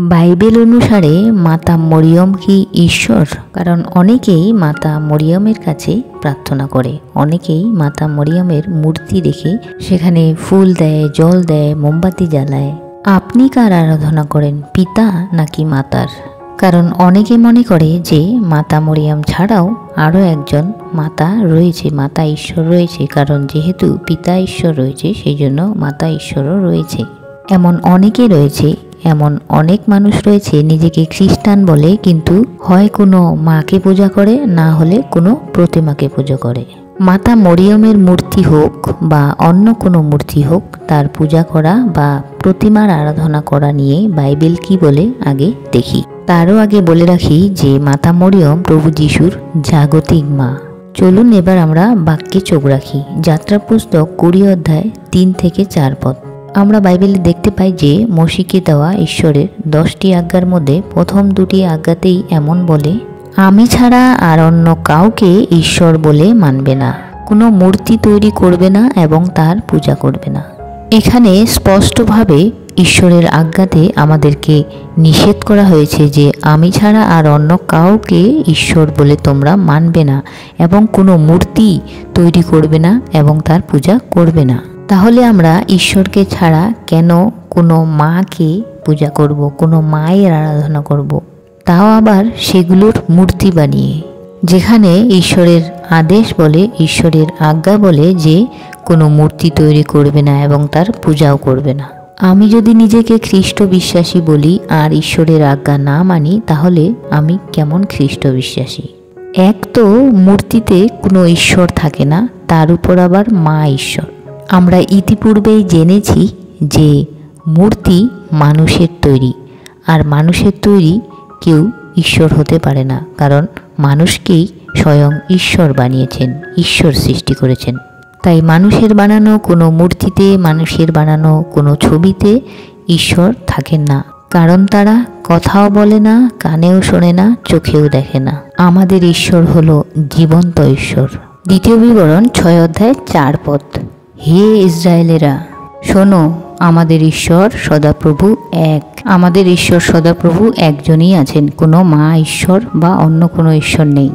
Bible অনুসারে মাতা মরিয়ম কি ঈশ্বর? কারণ অনেকেই মাতা মরিয়মের কাছে প্রার্থনা করে, অনেকেই মাতা মরিয়মের মূর্তি দেখে সেখানে ফুল দেয়, জল দেয়, মোমবাতি জ্বালায়। আপনি কার আরাধনা করেন, পিতা নাকি মাতার? কারণ অনেকে মনে করে যে মাতা মরিয়ম ছাড়াও আরও একজন মাতা রয়েছে, মাতা ঈশ্বর রয়েছে। কারণ যেহেতু পিতা ঈশ্বর রয়েছে সেই জন্য মাতা ঈশ্বরও রয়েছে। এমন অনেকে রয়েছে, এমন অনেক মানুষ রয়েছে নিজেকে খ্রিস্টান বলে, কিন্তু হয় কোনো মাকে পূজা করে, না হলে কোনো প্রতিমাকে পূজা করে। মাতা মরিয়মের মূর্তি হোক বা অন্য কোনো মূর্তি হোক, তার পূজা করা বা প্রতিমার আরাধনা করা নিয়ে বাইবেল কি বলে আগে দেখি। তারও আগে বলে রাখি যে মাতা মরিয়ম প্রভু যিশুর জাগতিক মা। চলুন এবার আমরা বাক্যে চোখ রাখি। যাত্রা পুস্তক 20 অধ্যায় 3 থেকে 4 পদ। আমরা বাইবেলে দেখতে পাই যে মসিকে দেওয়া ঈশ্বরের 10টি আজ্ঞার মধ্যে প্রথম 2টি আজ্ঞাতেই এমন বলে, আমি ছাড়া আর অন্য কাউকে ঈশ্বর বলে মানবে না, কোনো মূর্তি তৈরি করবে না এবং তার পূজা করবে না। এখানে স্পষ্টভাবে ঈশ্বরের আজ্ঞাতে আমাদেরকে নিষেধ করা হয়েছে যে আমি ছাড়া আর অন্য কাউকে ঈশ্বর বলে তোমরা মানবে না এবং কোনো মূর্তি তৈরি করবে না এবং তার পূজা করবে না। তাহলে আমরা ঈশ্বরকে ছাড়া কেন কোনো মাকে পূজা করব, কোনো মায়ের আরাধনা করব, তাও আবার সেগুলোর মূর্তি বানিয়ে? যেখানে ঈশ্বরের আদেশ বলে, ঈশ্বরের আজ্ঞা বলে যে কোনো মূর্তি তৈরি করবে না এবং তার পূজাও করবে না। আমি যদি নিজেকে খ্রিস্ট বিশ্বাসী বলি আর ঈশ্বরের আজ্ঞা না মানি, তাহলে আমি কেমন খ্রিস্ট বিশ্বাসী? এক তো মূর্তিতে কোনো ঈশ্বর থাকে না, তার উপর আবার মা ঈশ্বর। আমরা ইতিপূর্বেই জেনেছি যে মূর্তি মানুষের তৈরি, আর মানুষের তৈরি কেউ ঈশ্বর হতে পারে না, কারণ মানুষকেই স্বয়ং ঈশ্বর বানিয়েছেন, ঈশ্বর সৃষ্টি করেছেন। তাই মানুষের বানানো কোনো মূর্তিতে, মানুষের বানানো কোনো ছবিতে ঈশ্বর থাকেন না, কারণ তারা কথাও বলে না, কানেও শোনে না, চোখেও দেখে না। আমাদের ঈশ্বর হলো জীবন্ত ঈশ্বর। দ্বিতীয় বিবরণ 6 অধ্যায় 4 পদ। হে ইসরায়েলেরা, শোনো, আমাদের ঈশ্বর সদাপ্রভু এক। আমাদের ঈশ্বর সদাপ্রভু একজনই আছেন, কোনো মা ঈশ্বর বা অন্য কোনো ঈশ্বর নেই,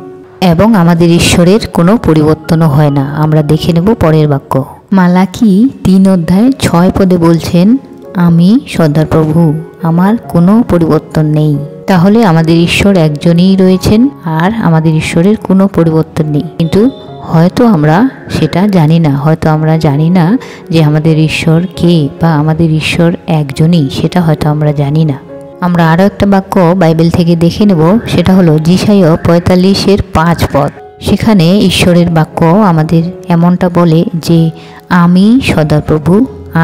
এবং আমাদের ঈশ্বরের কোনো পরিবর্তনও হয় না। আমরা দেখে নেব পরের বাক্য। মালাকি 3 অধ্যায় 6 পদে বলছেন, আমি সদাপ্রভু, আমার কোনো পরিবর্তন নেই। তাহলে আমাদের ঈশ্বর একজনই রয়েছেন আর আমাদের ঈশ্বরের কোনো পরিবর্তন নেই। কিন্তু হয়তো আমরা সেটা জানি না, হয়তো আমরা জানি না যে আমাদের ঈশ্বর কে বা আমাদের ঈশ্বর একজনই, সেটা হয়তো আমরা জানি না। আমরা আরও একটা বাক্য বাইবেল থেকে দেখে নেব, সেটা হলো যিশাইয়া 45 5 পদ। সেখানে ঈশ্বরের বাক্য আমাদের এমনটা বলে যে আমি সদাপ্রভু,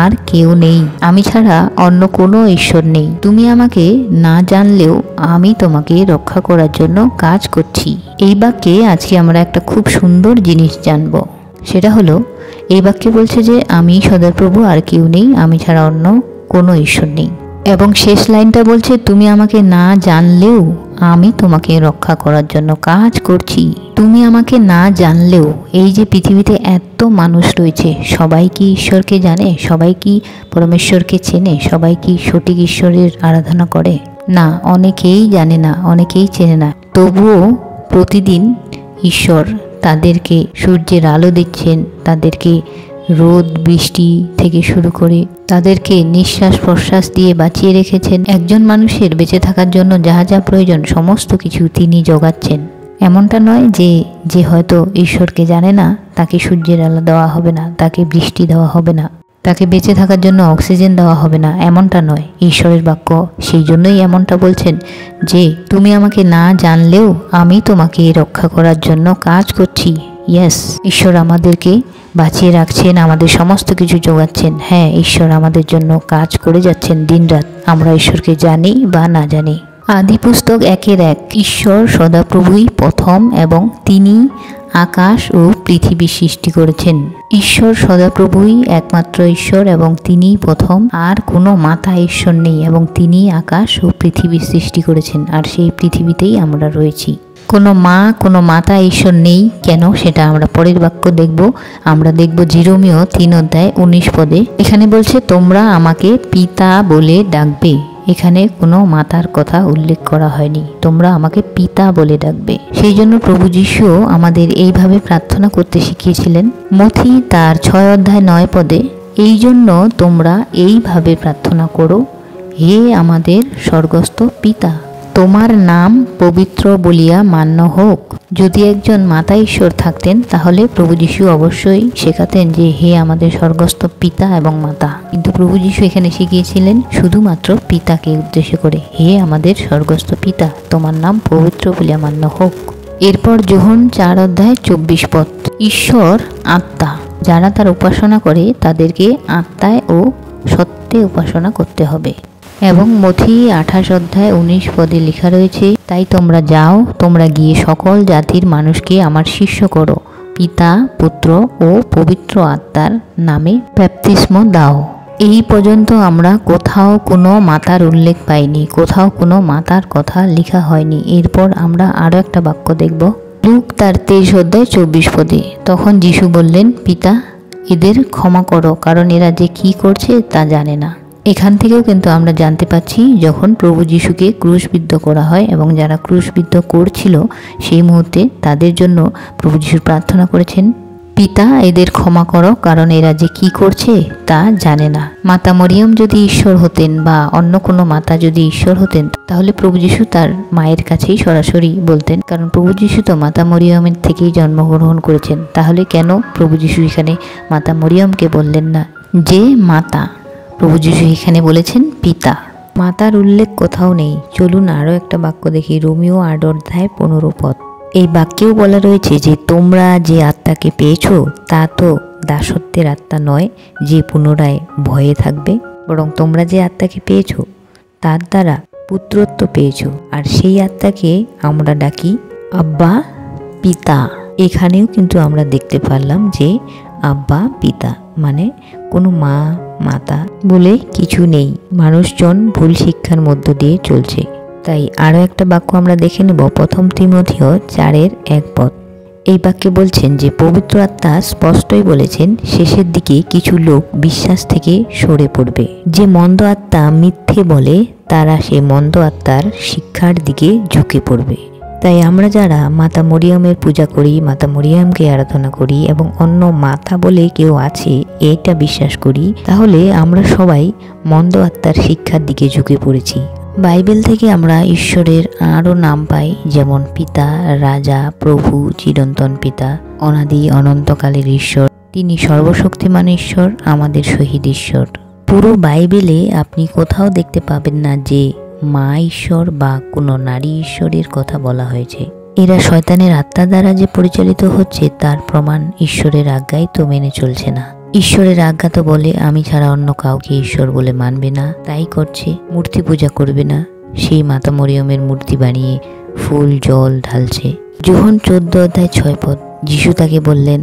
আর কেউ নেই, আমি ছাড়া অন্য কোনো ঈশ্বর নেই। তুমি আমাকে না জানলেও আমি তোমাকে রক্ষা করার জন্য কাজ করছি। এই বাক্যে আজকে আমরা একটা খুব সুন্দর জিনিস জানব। সেটা হলো, এই বাক্যে বলছে যে আমি সদাপ্রভু, আর কেউ নেই, আমি ছাড়া অন্য কোনো ঈশ্বর নেই। এবং শেষ লাইনটা বলছে, তুমি আমাকে না জানলেও আমি তোমাকে রক্ষা করার জন্য কাজ করছি। তুমি আমাকে না জানলেও, এই যে পৃথিবীতে এত মানুষ রয়েছে, সবাই কি ঈশ্বরকে জানে? সবাই কি পরমেশ্বরকে চেনে? সবাই কি সঠিক ঈশ্বরের আরাধনা করে? না, অনেকেই জানে না, অনেকেই চেনে না। তবুও প্রতিদিন ঈশ্বর তাদেরকে সূর্যের আলো দিচ্ছেন, তাদেরকে রোদ বৃষ্টি থেকে শুরু করে তাদেরকে নিঃশ্বাস প্রশ্বাস দিয়ে বাঁচিয়ে রেখেছেন। একজন মানুষের বেঁচে থাকার জন্য যা যা প্রয়োজন সমস্ত কিছু তিনি জোগাচ্ছেন। এমনটা নয় যে হয়তো ঈশ্বরকে জানে না তাকে সূর্যের আলো দেওয়া হবে না, তাকে বৃষ্টি দেওয়া হবে না, তাকে বেঁচে থাকার জন্য অক্সিজেন দেওয়া হবে না, এমনটা নয়। ঈশ্বরের বাক্য সেই জন্যই এমনটা বলছেন যে তুমি আমাকে না জানলেও আমি তোমাকে রক্ষা করার জন্য কাজ করছি। ইয়েস, ঈশ্বর আমাদেরকে বাঁচিয়ে রাখছেন, আমাদের সমস্ত কিছু জোগাচ্ছেন। হ্যাঁ, ঈশ্বর আমাদের জন্য কাজ করে যাচ্ছেন দিনরাত, আমরা ঈশ্বরকে জানি বা না জানি। আদি পুস্তক 1:1, ঈশ্বর সদাপ্রভুই প্রথম এবং তিনি আকাশ ও পৃথিবী সৃষ্টি করেছেন। ঈশ্বর সদাপ্রভুই একমাত্র ঈশ্বর এবং তিনিই প্রথম, আর কোনো মাতা ঈশ্বর নেই, এবং তিনি আকাশ ও পৃথিবী সৃষ্টি করেছেন, আর সেই পৃথিবীতেই আমরা রয়েছি। কোনো মা, কোনো মাতা ঈশ্বর নেই কেন, সেটা আমরা পরের বাক্য দেখব। আমরা দেখব যেরমীয় 3 অধ্যায় 19 পদে। এখানে বলছে, তোমরা আমাকে পিতা বলে ডাকবে, এখানে কোনো মাতার কথা উল্লেখ করা হয়নি, তোমরা আমাকে পিতা বলে ডাকবে। সেই জন্য প্রভু যীশু আমাদের এইভাবে প্রার্থনা করতে শিখিয়েছিলেন। মথি তার 6 অধ্যায় 9 পদে, এই জন্য তোমরা এইভাবে প্রার্থনা করো, হে আমাদের স্বর্গস্থ পিতা, তোমার নাম পবিত্র বলিয়া মান্য হোক। যদি একজন মাতা ঈশ্বর থাকতেন তাহলে প্রভু যীশু অবশ্যই শেখাতেন যে হে আমাদের স্বর্গস্থ পিতা এবং মাতা, কিন্তু প্রভু যীশু এখানে শিখিয়েছিলেন শুধুমাত্র পিতাকে উদ্দেশ্য করে, হে আমাদের স্বর্গস্থ পিতা, তোমার নাম পবিত্র বলিয়া মান্য হোক। এরপর যোহন 4 অধ্যায় 24 পদ, ঈশ্বর আত্মা, যারা তার উপাসনা করে তাদেরকে আত্মায় ও সত্যে উপাসনা করতে হবে। এবং মথি 28 অধ্যায় 19 পদে লেখা রয়েছে, তাই তোমরা যাও, তোমরা গিয়ে সকল জাতির মানুষকে আমার শিষ্য করো, পিতা পুত্র ও পবিত্র আত্মার নামে ব্যাপ্তিস্ম দাও। এই পর্যন্ত আমরা কোথাও কোনো মাতার উল্লেখ পাইনি, কোথাও কোনো মাতার কথা লেখা হয়নি। এরপর আমরা আরও একটা বাক্য দেখব, লুক তার 23 অধ্যায় 24 পদে, তখন যিশু বললেন, পিতা এদের ক্ষমা করো, কারণ এরা যে কি করছে তা জানে না। এখান থেকেও কিন্তু আমরা জানতে পাচ্ছি যখন প্রভু যীশুকে ক্রুশবিদ্ধ করা হয় এবং যারা ক্রুশবিদ্ধ করছিল সেই মুহূর্তে তাদের জন্য প্রভু যীশু প্রার্থনা করেছেন, পিতা এদের ক্ষমা করো, কারণ এরা যে কি করছে তা জানে না। মাতা মরিয়ম যদি ঈশ্বর হতেন বা অন্য কোনো মাতা যদি ঈশ্বর হতেন তাহলে প্রভু যীশু তার মায়ের কাছেই সরাসরি বলতেন, কারণ প্রভু যীশু তো মাতা মরিয়মের থেকেই জন্মগ্রহণ করেছেন। তাহলে কেন প্রভু যীশু এখানে মাতা মরিয়মকে বললেন না যে মাতা? প্রভু যীশু এখানে বলেছেন পিতা, মাতার উল্লেখ কোথাও নেই। চলুন আরও একটা বাক্য দেখি, রোমীয় 8 অধ্যায় 15 পদ। এই বাক্যেও বলা রয়েছে যে তোমরা যে আত্মাকে পেয়েছো তা তো দাসত্বের আত্মা নয় যে পুনরায় ভয়ে থাকবে, বরং তোমরা যে আত্মাকে পেয়েছো তার দ্বারা পুত্রত্ব পেয়েছো, আর সেই আত্মাকে আমরা ডাকি আব্বা পিতা। এখানেও কিন্তু আমরা দেখতে পারলাম যে আব্বা পিতা মানে কোনো মা মাতা বলে কিছু নেই, মানুষজন ভুল শিক্ষার মধ্য দিয়ে চলছে। তাই আরও একটা বাক্য আমরা দেখে নেব, 1 তিমথিয় 4:1 পদ। এই বাক্যে বলছেন যে পবিত্র আত্মা স্পষ্টই বলেছেন শেষের দিকে কিছু লোক বিশ্বাস থেকে সরে পড়বে। যে মন্দ আত্মা মিথ্যে বলে তারা সেই মন্দ আত্মার শিক্ষার দিকে ঝুঁকে পড়বে। তাই আমরা যারা মাতা মরিয়মের পূজা করি, মাতা মরিয়মকে আরাধনা করি এবং অন্য মাতা বলে কেউ আছে এটা বিশ্বাস করি, তাহলে আমরা সবাই মন্দ আত্মার শিক্ষার দিকে ঝুঁকে পড়েছি। বাইবেল থেকে আমরা ঈশ্বরের আরও নাম পাই, যেমন পিতা, রাজা, প্রভু, চিরন্তন পিতা, অনাদি অনন্তকালের ঈশ্বর, তিনি সর্বশক্তিমান ঈশ্বর, আমাদের শহীদ ঈশ্বর। পুরো বাইবেলে আপনি কোথাও দেখতে পাবেন না যে মা ঈশ্বর বা কোনো নারী ঈশ্বরের কথা বলা হয়েছে। এরা শয়তানের আত্মা দ্বারা যে পরিচালিত হচ্ছে তার প্রমাণ ঈশ্বরের আজ্ঞাই তো মেনে চলছে না। ঈশ্বরের আজ্ঞা তো বলে আমি ছাড়া অন্য কাউকে ঈশ্বর বলে মানবে না, তাই করছে। মূর্তি পূজা করবে না, সেই মাতা মরিয়মের মূর্তি বানিয়ে ফুল জল ঢালছে। যোহন 14 অধ্যায় 6 পদ, যিশু তাকে বললেন,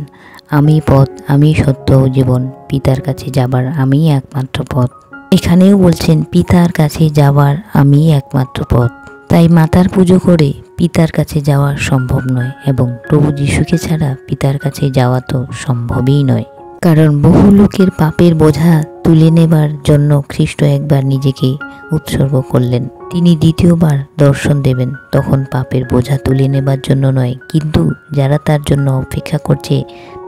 আমি পথ, আমি সত্য ও জীবন, পিতার কাছে যাবার আমি একমাত্র পথ। এখানেও বলছেন পিতার কাছে যাওয়ার আমি একমাত্র পথ। তাই মাতার পুজো করে পিতার কাছে যাওয়া সম্ভব নয়, এবং প্রভু যিশুকে ছাড়া পিতার কাছে যাওয়া তো সম্ভবই নয়। কারণ বহু লোকের পাপের বোঝা তুলে নেবার জন্য খ্রিস্ট একবার নিজেকে উৎসর্গ করলেন। তিনি দ্বিতীয়বার দর্শন দেবেন, তখন পাপের বোঝা তুলে নেবার জন্য নয়, কিন্তু যারা তার জন্য অপেক্ষা করছে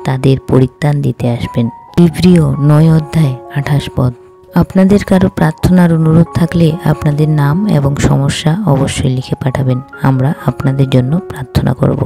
তাদের পরিত্রাণ দিতে আসবেন। ইব্রিয় 9 অধ্যায় 28 পদ। আপনাদের কারো প্রার্থনার অনুরোধ থাকলে আপনাদের নাম এবং সমস্যা অবশ্যই লিখে পাঠাবেন, আমরা আপনাদের জন্য প্রার্থনা করব।